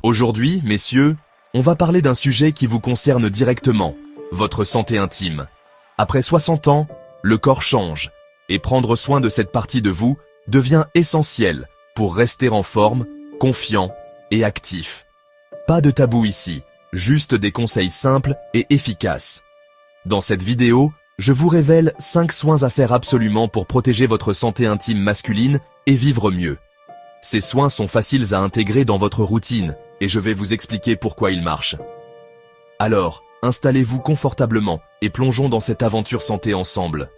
Aujourd'hui, messieurs, on va parler d'un sujet qui vous concerne directement, votre santé intime. Après 60 ans, le corps change, et prendre soin de cette partie de vous devient essentiel pour rester en forme, confiant et actif. Pas de tabou ici, juste des conseils simples et efficaces. Dans cette vidéo, je vous révèle 5 soins à faire absolument pour protéger votre santé intime masculine et vivre mieux. Ces soins sont faciles à intégrer dans votre routine, et je vais vous expliquer pourquoi ils marchent. Alors, installez-vous confortablement et plongeons dans cette aventure santé ensemble.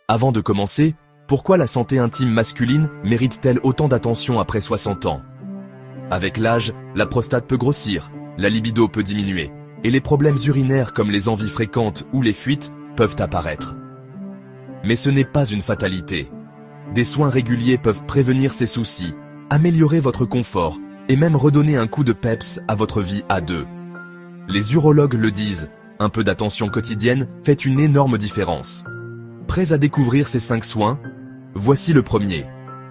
Avant de commencer, pourquoi la santé intime masculine mérite-t-elle autant d'attention après 60 ans? Avec l'âge, la prostate peut grossir, la libido peut diminuer, et les problèmes urinaires comme les envies fréquentes ou les fuites peuvent apparaître. Mais ce n'est pas une fatalité. Des soins réguliers peuvent prévenir ces soucis, améliorer votre confort et même redonner un coup de peps à votre vie à deux. Les urologues le disent, un peu d'attention quotidienne fait une énorme différence. Prêts à découvrir ces 5 soins? Voici le premier.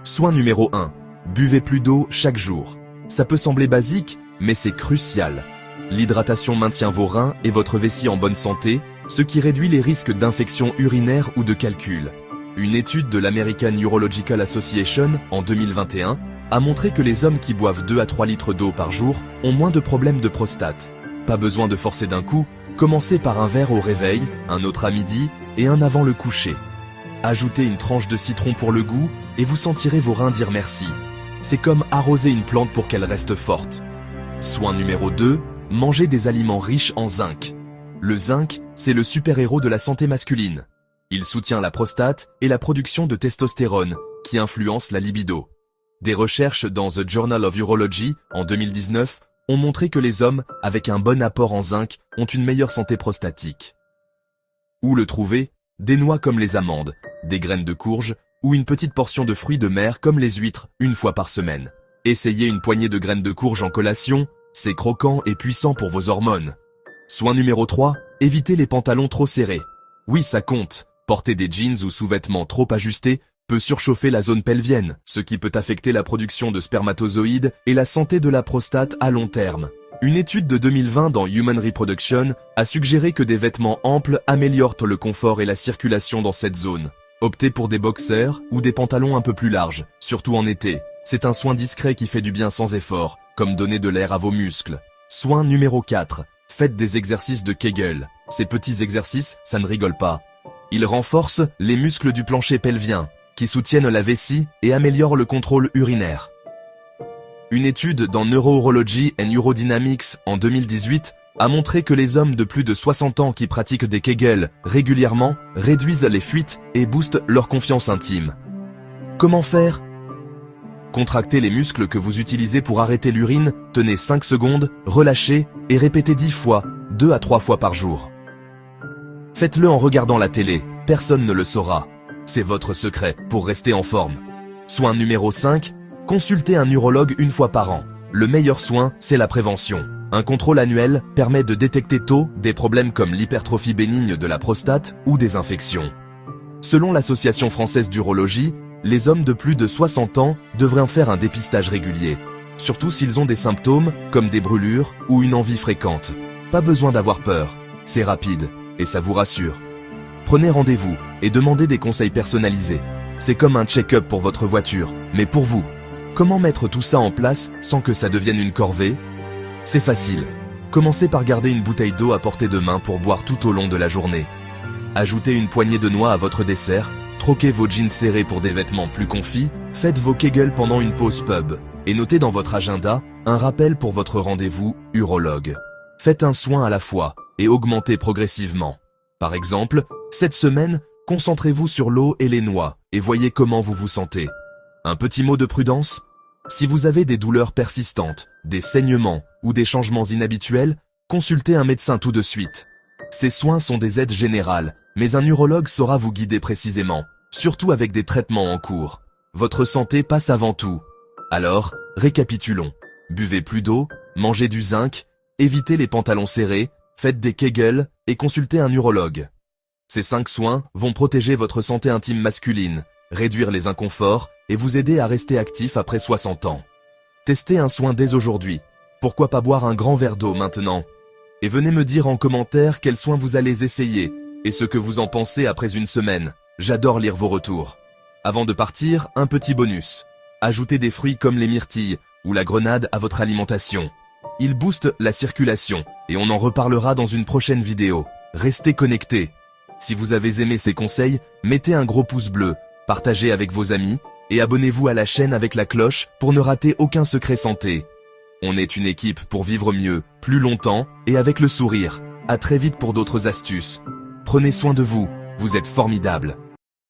Soin numéro 1. Buvez plus d'eau chaque jour. Ça peut sembler basique, mais c'est crucial. L'hydratation maintient vos reins et votre vessie en bonne santé, ce qui réduit les risques d'infection urinaire ou de calcul. Une étude de l'American Urological Association en 2021 a montré que les hommes qui boivent 2 à 3 litres d'eau par jour ont moins de problèmes de prostate. Pas besoin de forcer d'un coup, commencez par un verre au réveil, un autre à midi et un avant le coucher. Ajoutez une tranche de citron pour le goût et vous sentirez vos reins dire merci. C'est comme arroser une plante pour qu'elle reste forte. Soin numéro 2, mangez des aliments riches en zinc. Le zinc, c'est le super-héros de la santé masculine. Il soutient la prostate et la production de testostérone, qui influence la libido. Des recherches dans The Journal of Urology, en 2019, ont montré que les hommes, avec un bon apport en zinc, ont une meilleure santé prostatique. Où le trouver? Des noix comme les amandes, des graines de courge, ou une petite portion de fruits de mer comme les huîtres, une fois par semaine. Essayez une poignée de graines de courge en collation, c'est croquant et puissant pour vos hormones. Soin numéro 3, évitez les pantalons trop serrés. Oui, ça compte. Porter des jeans ou sous-vêtements trop ajustés peut surchauffer la zone pelvienne, ce qui peut affecter la production de spermatozoïdes et la santé de la prostate à long terme. Une étude de 2020 dans Human Reproduction a suggéré que des vêtements amples améliorent le confort et la circulation dans cette zone. Optez pour des boxers ou des pantalons un peu plus larges, surtout en été. C'est un soin discret qui fait du bien sans effort, comme donner de l'air à vos muscles. Soin numéro 4. Faites des exercices de Kegel. Ces petits exercices, ça ne rigole pas. Ils renforcent les muscles du plancher pelvien, qui soutiennent la vessie et améliorent le contrôle urinaire. Une étude dans Neuro-Urology and Urodynamics en 2018 a montré que les hommes de plus de 60 ans qui pratiquent des Kegel régulièrement réduisent les fuites et boostent leur confiance intime. Comment faire? Contractez les muscles que vous utilisez pour arrêter l'urine, tenez 5 secondes, relâchez et répétez 10 fois, 2 à 3 fois par jour. Faites-le en regardant la télé, personne ne le saura. C'est votre secret pour rester en forme. Soin numéro 5, consultez un urologue une fois par an. Le meilleur soin, c'est la prévention. Un contrôle annuel permet de détecter tôt des problèmes comme l'hypertrophie bénigne de la prostate ou des infections. Selon l'Association française d'urologie, les hommes de plus de 60 ans devraient en faire un dépistage régulier, surtout s'ils ont des symptômes comme des brûlures ou une envie fréquente. Pas besoin d'avoir peur, c'est rapide et ça vous rassure. Prenez rendez-vous et demandez des conseils personnalisés. C'est comme un check-up pour votre voiture, mais pour vous. Comment mettre tout ça en place sans que ça devienne une corvée? C'est facile. Commencez par garder une bouteille d'eau à portée de main pour boire tout au long de la journée. Ajoutez une poignée de noix à votre dessert, troquez vos jeans serrés pour des vêtements plus confis, faites vos Kegel pendant une pause pub, et notez dans votre agenda un rappel pour votre rendez-vous urologue. Faites un soin à la fois et augmentez progressivement. Par exemple, cette semaine, concentrez-vous sur l'eau et les noix et voyez comment vous vous sentez. Un petit mot de prudence? Si vous avez des douleurs persistantes, des saignements ou des changements inhabituels, consultez un médecin tout de suite. Ces soins sont des aides générales, mais un urologue saura vous guider précisément, surtout avec des traitements en cours. Votre santé passe avant tout. Alors, récapitulons. Buvez plus d'eau, mangez du zinc, évitez les pantalons serrés, faites des Kegel et consultez un urologue. Ces 5 soins vont protéger votre santé intime masculine, réduire les inconforts et vous aider à rester actif après 60 ans. Testez un soin dès aujourd'hui. Pourquoi pas boire un grand verre d'eau maintenant? Et venez me dire en commentaire quels soins vous allez essayer, et ce que vous en pensez après une semaine. J'adore lire vos retours. Avant de partir, un petit bonus. Ajoutez des fruits comme les myrtilles ou la grenade à votre alimentation. Ils boostent la circulation, et on en reparlera dans une prochaine vidéo. Restez connectés. Si vous avez aimé ces conseils, mettez un gros pouce bleu, partagez avec vos amis, et abonnez-vous à la chaîne avec la cloche pour ne rater aucun secret santé. On est une équipe pour vivre mieux, plus longtemps, et avec le sourire. À très vite pour d'autres astuces. Prenez soin de vous, vous êtes formidables.